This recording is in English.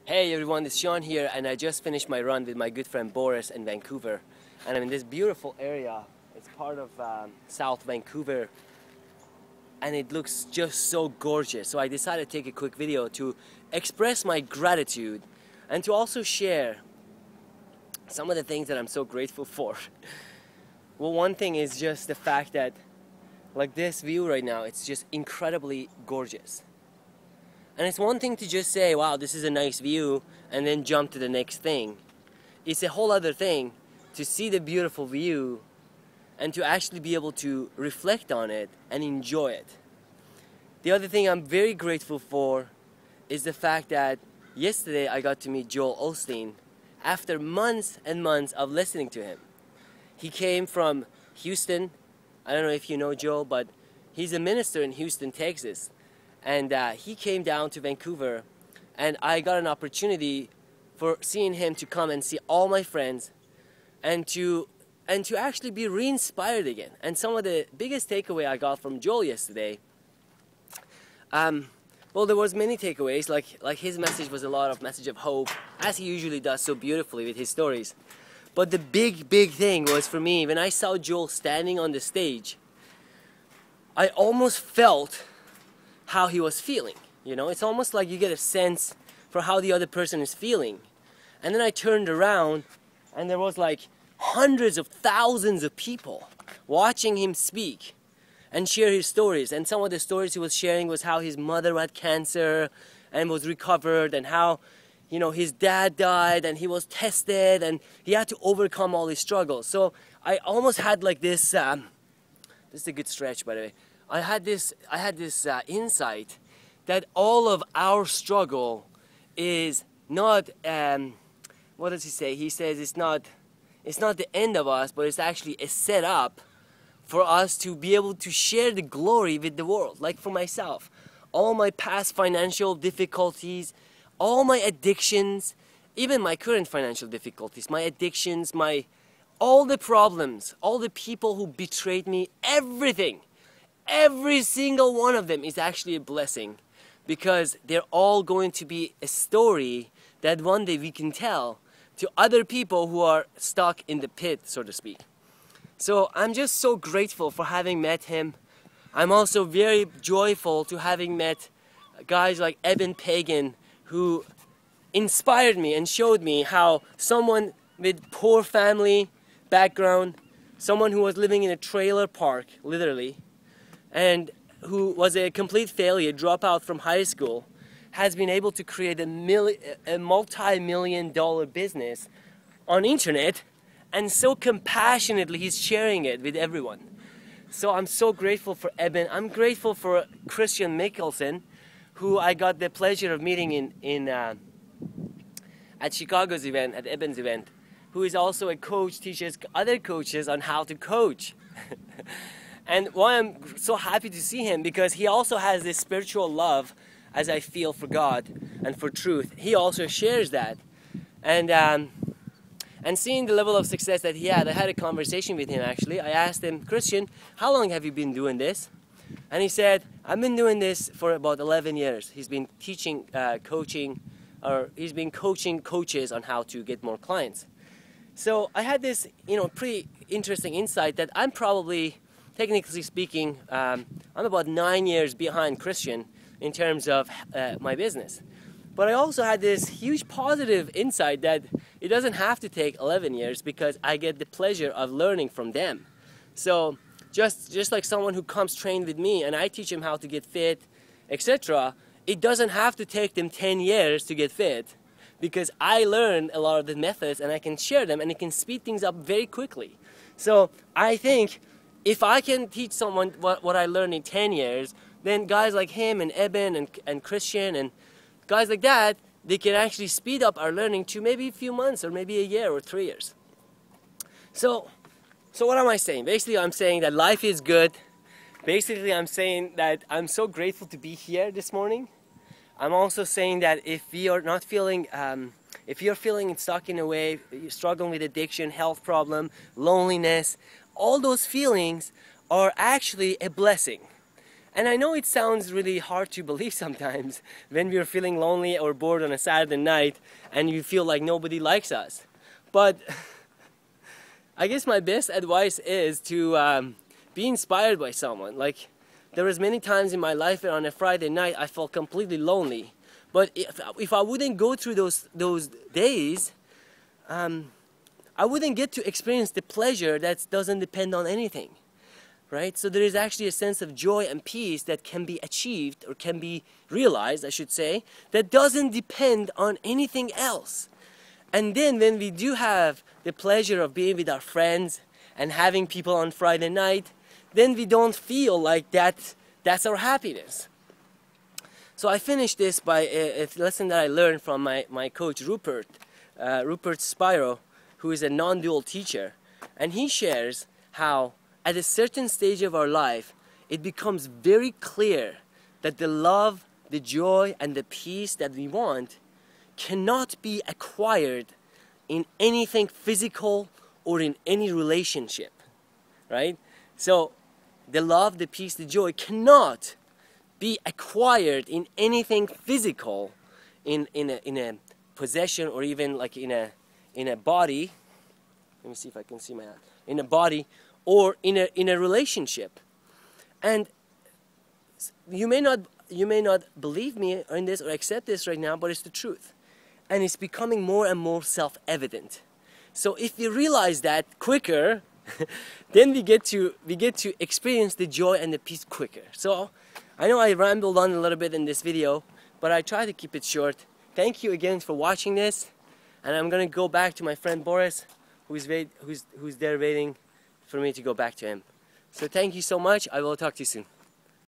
Hey everyone, it's Sean here, and I just finished my run with my good friend Boris in Vancouver, and I'm in this beautiful area. It's part of South Vancouver, and it looks just so gorgeous. So I decided to take a quick video to express my gratitude and to also share some of the things that I'm so grateful for. Well, one thing is just the fact that, like, this view right now, it's just incredibly gorgeous. And it's one thing to just say, wow, this is a nice view, and then jump to the next thing. It's a whole other thing to see the beautiful view and to actually be able to reflect on it and enjoy it. The other thing I'm very grateful for is the fact that yesterday I got to meet Joel Osteen after months and months of listening to him. He came from Houston. I don't know if you know Joel, but he's a minister in Houston, Texas. And he came down to Vancouver, and I got an opportunity for seeing him to come and see all my friends and to actually be re-inspired again. And some of the biggest takeaway I got from Joel yesterday, well, there was many takeaways, like his message was a lot of message of hope, as he usually does so beautifully with his stories. But the big thing was, for me, when I saw Joel standing on the stage, I almost felt how he was feeling. You know, it's almost like you get a sense for how the other person is feeling. And then I turned around, and there was like hundreds of thousands of people watching him speak and share his stories. And some of the stories he was sharing was how his mother had cancer and was recovered, and how, you know, his dad died and he was tested and he had to overcome all his struggles. So I almost had like this, this is a good stretch, by the way. I had this insight that all of our struggle is not, what does he say? He says it's not the end of us, but it's actually a setup for us to be able to share the glory with the world. Like for myself, all my past financial difficulties, all my addictions, even my current financial difficulties, my addictions, all the problems, all the people who betrayed me, everything. Every single one of them is actually a blessing, because they're all going to be a story that one day we can tell to other people who are stuck in the pit, so to speak. So I'm just so grateful for having met him. I'm also very joyful to having met guys like Eben Pagan, who inspired me and showed me how someone with poor family background, someone who was living in a trailer park, literally, and who was a complete failure, dropout from high school, has been able to create a multi-million-dollar business on internet, and so compassionately he's sharing it with everyone. So I'm so grateful for Eben. I'm grateful for Christian Mickelson, who I got the pleasure of meeting at Chicago's event, at Eben's event, who is also a coach, teaches other coaches on how to coach. And why I'm so happy to see him, because he also has this spiritual love, as I feel, for God and for truth. He also shares that. And seeing the level of success that he had, I had a conversation with him actually. I asked him, Christian, how long have you been doing this? And he said, I've been doing this for about 11 years. He's been teaching, he's been coaching coaches on how to get more clients. So I had this, pretty interesting insight that I'm probably, technically speaking, I'm about 9 years behind Christian in terms of my business. But I also had this huge positive insight that it doesn't have to take 11 years, because I get the pleasure of learning from them. So just like someone who comes trained with me and I teach him how to get fit, etc., it doesn't have to take them 10 years to get fit, because I learn a lot of the methods and I can share them, and it can speed things up very quickly. So I think if I can teach someone what I learned in 10 years, then guys like him and Eben and Christian and guys like that, they can actually speed up our learning to maybe a few months or maybe a year or 3 years. So what am I saying? Basically, I'm saying that life is good. Basically, I'm saying that I'm so grateful to be here this morning. I'm also saying that if we are not feeling, if you're feeling stuck in a way, you're struggling with addiction, health problem, loneliness, all those feelings are actually a blessing. And I know it sounds really hard to believe sometimes when we're feeling lonely or bored on a Saturday night and you feel like nobody likes us. But I guess my best advice is to be inspired by someone. Like, there was many times in my life where on a Friday night I felt completely lonely. But if I wouldn't go through those days, I wouldn't get to experience the pleasure that doesn't depend on anything, right? So there is actually a sense of joy and peace that can be achieved, or can be realized, I should say, that doesn't depend on anything else. And then when we do have the pleasure of being with our friends and having people on Friday night, then we don't feel like that's our happiness. So I finished this by a lesson that I learned from my coach Rupert Spiro, who is a non-dual teacher. And he shares how at a certain stage of our life, it becomes very clear that the love, the joy, and the peace that we want cannot be acquired in anything physical or in any relationship, right? So the love, the peace, the joy cannot be acquired in anything physical, in a possession, or even like in a body. Let me see if I can see my hand. In a body, or in a relationship. And you may not believe me in this or accept this right now, but it's the truth. And it's becoming more and more self-evident. So if we realize that quicker, then we get to experience the joy and the peace quicker. So I know I rambled on a little bit in this video, but I try to keep it short. Thank you again for watching this, and I'm gonna go back to my friend Boris, who's there waiting for me to go back to him. So thank you so much. I will talk to you soon.